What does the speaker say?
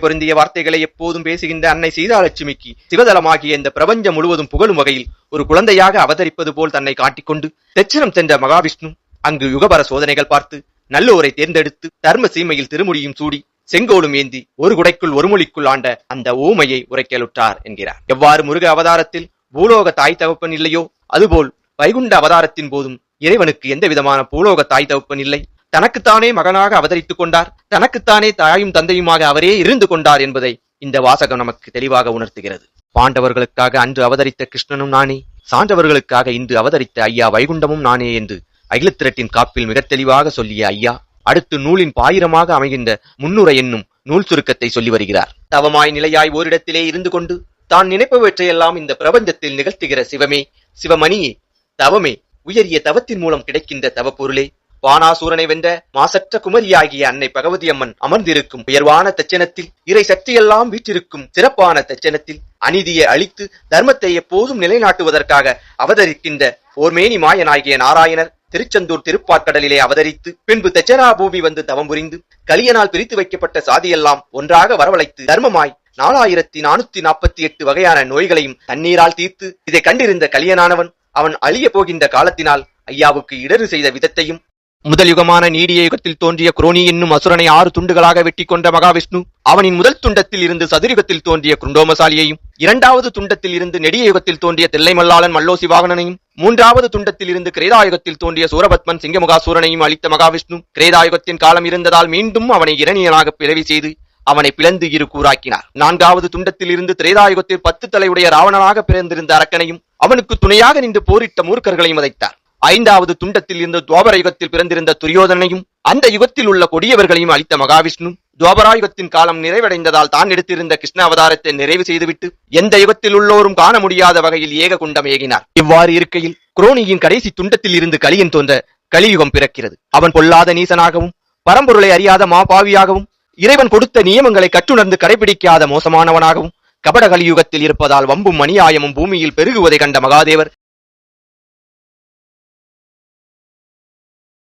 பொருந்திய வார்த்தைகளை எப்போதும் பேசுகின்ற அன்னை சீதாலட்சுமிக்கு சிவதலமாகிய இந்த பிரபஞ்சம் முழுவதும் புகழும் வகையில் ஒரு குழந்தையாக அவதரிப்பது போல் தன்னை காட்டிக்கொண்டு தெச்சனம் சென்ற மகாவிஷ்ணு அங்கு யுகபர சோதனைகள் பார்த்து நல்லோரை தேர்ந்தெடுத்து தர்ம சீமையில் திருமுடியும் சூடி செங்கோலும் ஏந்தி ஒரு குடைக்குள் ஒரு மொழிக்குள் ஆண்ட அந்த ஊமையை உரைக்கலுற்றார் என்கிறார். எவ்வாறு முருக அவதாரத்தில் பூலோக தாய் தகப்பன் இல்லையோ அதுபோல் வைகுண்ட அவதாரத்தின் போதும் இறைவனுக்கு எந்த விதமான பூலோக தாய் தகப்பன் இல்லை. தனக்குத்தானே மகனாக அவதரித்துக் கொண்டார், தனக்குத்தானே தாயும் தந்தையுமாக அவரே இருந்து கொண்டார் என்பதை இந்த வாசகம் நமக்கு தெளிவாக உணர்த்துகிறது. பாண்டவர்களுக்காக அன்று அவதரித்த கிருஷ்ணனும் நானே, சான்றவர்களுக்காக இன்று அவதரித்த ஐயா வைகுண்டமும் நானே என்று அகிலத்திரட்டின் காப்பில் மிக தெளிவாக சொல்லிய ஐயா அடுத்து நூலின் பாயிரமாக அமைகின்ற முன்னுரை என்னும் நூல் சுருக்கத்தை சொல்லி வருகிறார். தவமாய் நிலையாய் ஓரிடத்திலே இருந்து கொண்டு தான் நினைப்பவற்றையெல்லாம் இந்த பிரபஞ்சத்தில் நிகழ்த்துகிற சிவமே, சிவமணியே, தவமே, உயரிய தவத்தின் மூலம் கிடைக்கின்ற தவ பொருளே, வானாசூரனை வென்ற மாசற்ற குமரியாகிய அன்னை பகவதி அம்மன் அமர்ந்திருக்கும் உயர்வான தச்சனத்தில் இறை சக்தியெல்லாம் வீற்றிருக்கும் சிறப்பான தச்சனத்தில் அநீதியை அழித்து தர்மத்தை எப்போதும் நிலைநாட்டுவதற்காக அவதரிக்கின்ற ஓர்மேனி மாயனாகிய நாராயணர் திருச்செந்தூர் திருப்பாற்கடலிலே அவதரித்து பின்பு தச்சனா பூமி வந்து தவம் புரிந்து கலியனால் பிரித்து வைக்கப்பட்ட சாதியெல்லாம் ஒன்றாக வரவழைத்து தர்மமாய் 4448 வகையான நோய்களையும் தண்ணீரால் தீர்த்து இதை கண்டிருந்த கலியனானவன் அவன் அழிய போகின்ற காலத்தினால் ஐயாவுக்கு இடறு செய்த விதத்தையும், முதல் யுகமான நீடிய யுகத்தில் தோன்றிய குரோனி என்னும் அசுரனை 6 துண்டுகளாக வெட்டி கொண்ட மகாவிஷ்ணு அவனின் முதல் துண்டத்தில் இருந்து சதுரிகத்தில் தோன்றிய குண்டோமசாலியையும், 2வது துண்டத்தில் இருந்து நெடிய யுகத்தில் தோன்றிய தில்லை மல்லாளன் மல்லோசி வாகனனையும், 3வது துண்டத்தில் இருந்து கிரேதாயுகத்தில் தோன்றிய சூரபத்மன் சிங்கமுகாசூரனையும் அளித்த மகாவிஷ்ணு கிரேதாயுகத்தின் காலம் இருந்ததால் மீண்டும் அவனை இரணியனாக பிறவி செய்து அவனை பிளந்து இரு கூறாக்கினார். 4வது துண்டத்தில் இருந்து திரேதாயுகத்தில் 10 தலையுடைய ராவணனாக பிறந்திருந்த அரக்கனையும் அவனுக்கு துணையாக நின்று போரிட்ட மூர்க்கர்களையும் வதைத்தார். 5வது துண்டத்தில் இருந்து துவாபர யுகத்தில் பிறந்திருந்த துரியோதனையும் அந்த யுகத்தில் உள்ள கொடியவர்களையும் அளித்த மகாவிஷ்ணு துவாபராயுகத்தின் காலம் நிறைவடைந்ததால் தான் எடுத்திருந்த கிருஷ்ண அவதாரத்தை நிறைவு செய்துவிட்டு எந்த யுகத்தில் உள்ளோரும் காண முடியாத வகையில் ஏக குண்டம் ஏகினார். இவ்வாறு இருக்கையில் குரோனியின் கடைசி துண்டத்தில் இருந்து கலியன் தோன்ற கலியுகம் பிறக்கிறது. அவன் பொல்லாத நீசனாகவும் பரம்பொருளை அறியாத மாபாவியாகவும் இறைவன் கொடுத்த நியமங்களை கற்றுணர்ந்து கடைபிடிக்காத மோசமானவனாகவும் கபட கலியுகத்தில் இருப்பதால் வம்பும் அநியாயமும் பூமியில் பெருகுவதை கண்ட மகாதேவர்